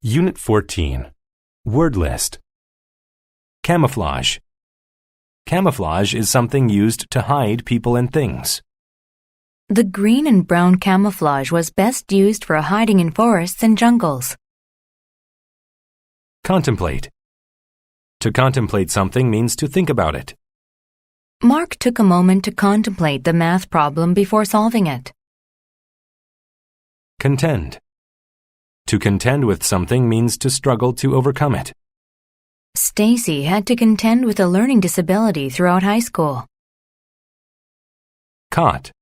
Unit 14. Word list. Camouflage. Camouflage is something used to hide people and things. The green and brown camouflage was best used for hiding in forests and jungles. Contemplate. To contemplate something means to think about it. Mark took a moment to contemplate the math problem before solving it. Contend. To contend with something means to struggle to overcome it. Stacy had to contend with a learning disability throughout high school. Cot.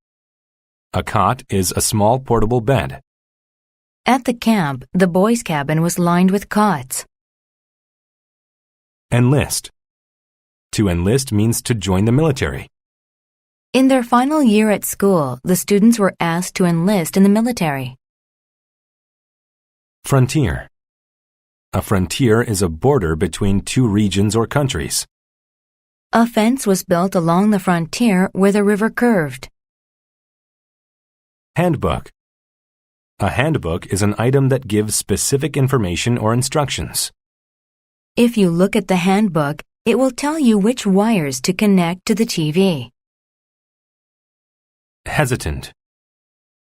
A cot is a small portable bed. At the camp, the boys' cabin was lined with cots. Enlist. To enlist means to join the military. In their final year at school, the students were asked to enlist in the military. Frontier. A frontier is a border between two regions or countries. A fence was built along the frontier where the river curved. Handbook. A handbook is an item that gives specific information or instructions. If you look at the handbook, it will tell you which wires to connect to the TV. Hesitant.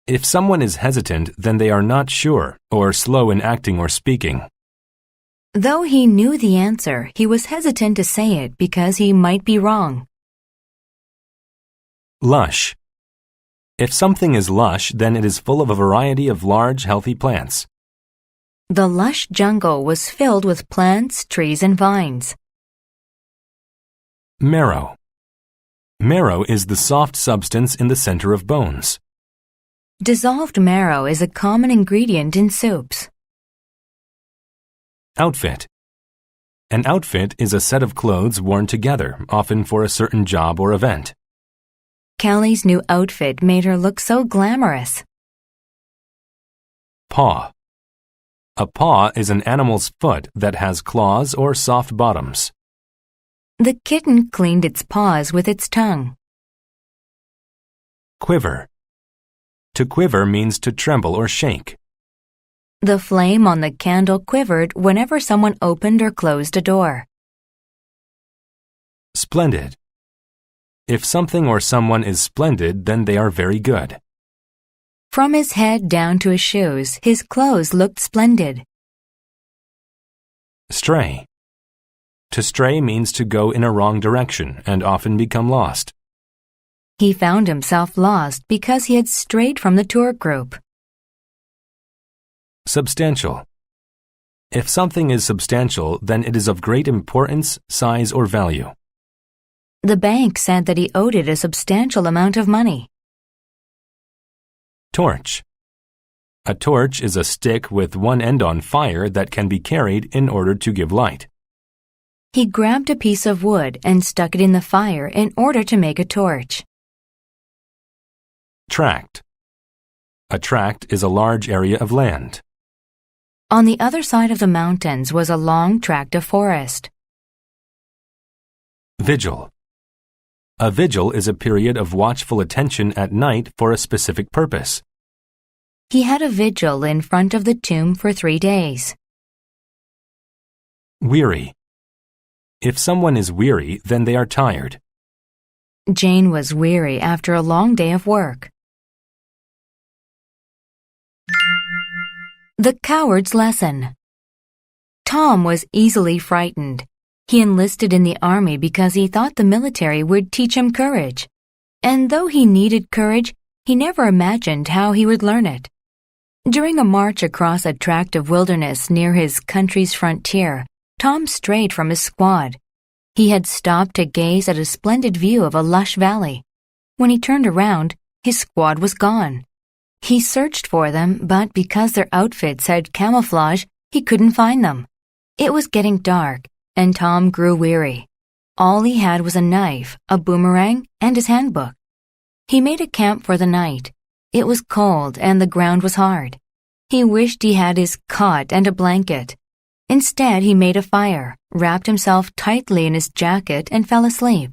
If someone is hesitant, then they are not sure or slow in acting or speaking. Though he knew the answer, he was hesitant to say it because he might be wrong. Lush. If something is lush, then it is full of a variety of large, healthy plants. The lush jungle was filled with plants, trees, and vines. Marrow. Marrow is the soft substance in the center of bones. Dissolved marrow is a common ingredient in soups. Outfit. An outfit is a set of clothes worn together, often for a certain job or event. Callie's new outfit made her look so glamorous. Paw. A paw is an animal's foot that has claws or soft bottoms. The kitten cleaned its paws with its tongue. Quiver. To quiver means to tremble or shake. The flame on the candle quivered whenever someone opened or closed a door. Splendid. If something or someone is splendid, then they are very good. From his head down to his shoes, his clothes looked splendid. Stray. To stray means to go in a wrong direction and often become lost. He found himself lost because he had strayed from the tour group. Substantial. If something is substantial, then it is of great importance, size, or value. The bank said that he owed it a substantial amount of money. Torch. A torch is a stick with one end on fire that can be carried in order to give light. He grabbed a piece of wood and stuck it in the fire in order to make a torch. Tract. A tract is a large area of land. On the other side of the mountains was a long tract of forest. Vigil. A vigil is a period of watchful attention at night for a specific purpose. He had a vigil in front of the tomb for 3 days. Weary. If someone is weary, then they are tired. Jane was weary after a long day of work. The Coward's Lesson. Tom was easily frightened. He enlisted in the army because he thought the military would teach him courage. And though he needed courage, he never imagined how he would learn it. During a march across a tract of wilderness near his country's frontier, Tom strayed from his squad. He had stopped to gaze at a splendid view of a lush valley. When he turned around, his squad was gone. He searched for them, but because their outfits had camouflage, he couldn't find them. It was getting dark, and Tom grew weary. All he had was a knife, a boomerang, and his handbook. He made a camp for the night. It was cold and the ground was hard. He wished he had his cot and a blanket. Instead, he made a fire, wrapped himself tightly in his jacket, and fell asleep.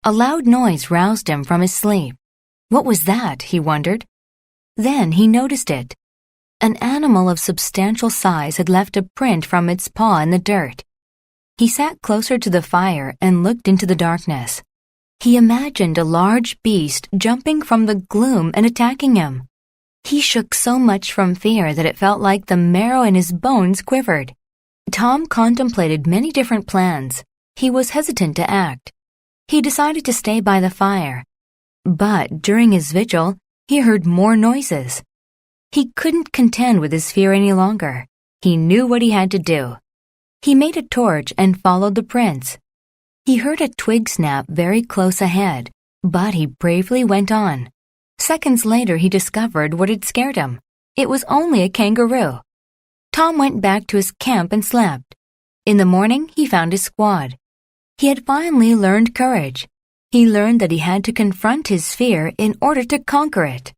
A loud noise roused him from his sleep. What was that? He wondered. Then he noticed it. An animal of substantial size had left a print from its paw in the dirt. He sat closer to the fire and looked into the darkness. He imagined a large beast jumping from the gloom and attacking him. He shook so much from fear that it felt like the marrow in his bones quivered. Tom contemplated many different plans. He was hesitant to act. He decided to stay by the fire. But during his vigil, he heard more noises. He couldn't contend with his fear any longer. He knew what he had to do. He made a torch and followed the prints. He heard a twig snap very close ahead, but he bravely went on. Seconds later, he discovered what had scared him. It was only a kangaroo. Tom went back to his camp and slept. In the morning, he found his squad. He had finally learned courage. He learned that he had to confront his fear in order to conquer it.